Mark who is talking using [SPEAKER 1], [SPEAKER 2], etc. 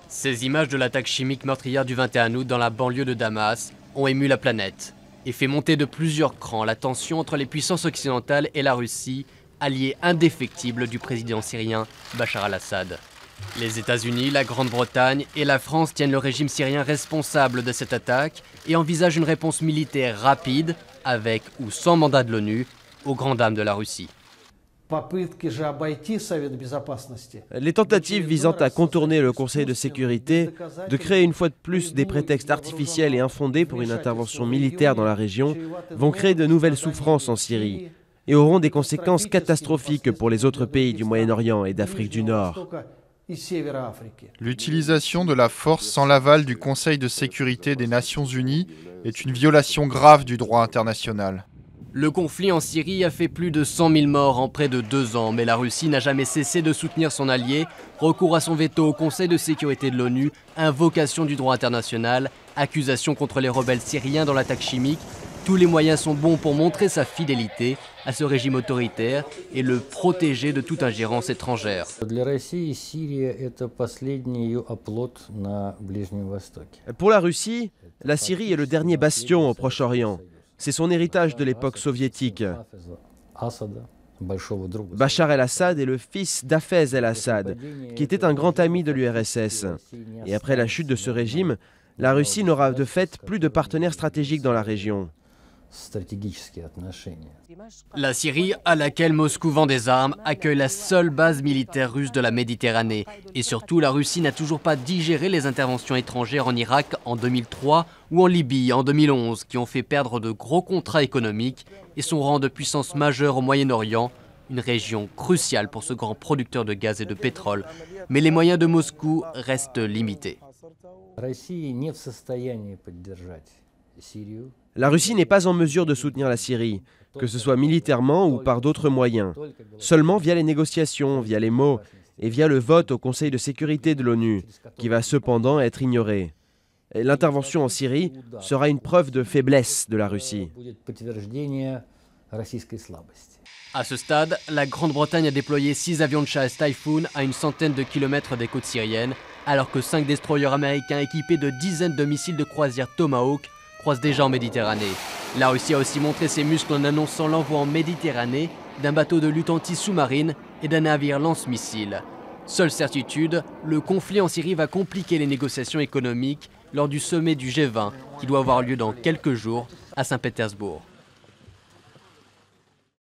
[SPEAKER 1] Ces images de l'attaque chimique meurtrière du 21 août dans la banlieue de Damas ont ému la planète et fait monter de plusieurs crans la tension entre les puissances occidentales et la Russie, alliée indéfectible du président syrien Bachar al-Assad. Les États-Unis, la Grande-Bretagne et la France tiennent le régime syrien responsable de cette attaque et envisagent une réponse militaire rapide, avec ou sans mandat de l'ONU, aux grandes dames de la Russie.
[SPEAKER 2] Les tentatives visant à contourner le Conseil de sécurité, de créer une fois de plus des prétextes artificiels et infondés pour une intervention militaire dans la région, vont créer de nouvelles souffrances en Syrie et auront des conséquences catastrophiques pour les autres pays du Moyen-Orient et d'Afrique du Nord.
[SPEAKER 3] L'utilisation de la force sans l'aval du Conseil de sécurité des Nations Unies est une violation grave du droit international.
[SPEAKER 1] Le conflit en Syrie a fait plus de 100 000 morts en près de 2 ans, mais la Russie n'a jamais cessé de soutenir son allié, recours à son veto au Conseil de sécurité de l'ONU, invocation du droit international, accusation contre les rebelles syriens dans l'attaque chimique. Tous les moyens sont bons pour montrer sa fidélité à ce régime autoritaire et le protéger de toute ingérence étrangère.
[SPEAKER 2] Pour la Russie, la Syrie est le dernier bastion au Proche-Orient. C'est son héritage de l'époque soviétique. Bachar el-Assad est le fils d'Hafez el-Assad, qui était un grand ami de l'URSS. Et après la chute de ce régime, la Russie n'aura de fait plus de partenaires stratégiques dans la région.
[SPEAKER 1] La Syrie, à laquelle Moscou vend des armes, accueille la seule base militaire russe de la Méditerranée. Et surtout, la Russie n'a toujours pas digéré les interventions étrangères en Irak en 2003 ou en Libye en 2011, qui ont fait perdre de gros contrats économiques et son rang de puissance majeure au Moyen-Orient, une région cruciale pour ce grand producteur de gaz et de pétrole. Mais les moyens de Moscou restent limités.
[SPEAKER 2] La Russie n'est pas en mesure de soutenir la Syrie, que ce soit militairement ou par d'autres moyens, seulement via les négociations, via les mots et via le vote au Conseil de sécurité de l'ONU, qui va cependant être ignoré. L'intervention en Syrie sera une preuve de faiblesse de la Russie.
[SPEAKER 1] À ce stade, la Grande-Bretagne a déployé 6 avions de chasse Typhoon à une centaine de kilomètres des côtes syriennes, alors que 5 destroyers américains équipés de dizaines de missiles de croisière Tomahawk croisent déjà en Méditerranée. La Russie a aussi montré ses muscles en annonçant l'envoi en Méditerranée d'un bateau de lutte anti-sous-marine et d'un navire lance-missiles. Seule certitude, le conflit en Syrie va compliquer les négociations économiques lors du sommet du G20 qui doit avoir lieu dans quelques jours à Saint-Pétersbourg.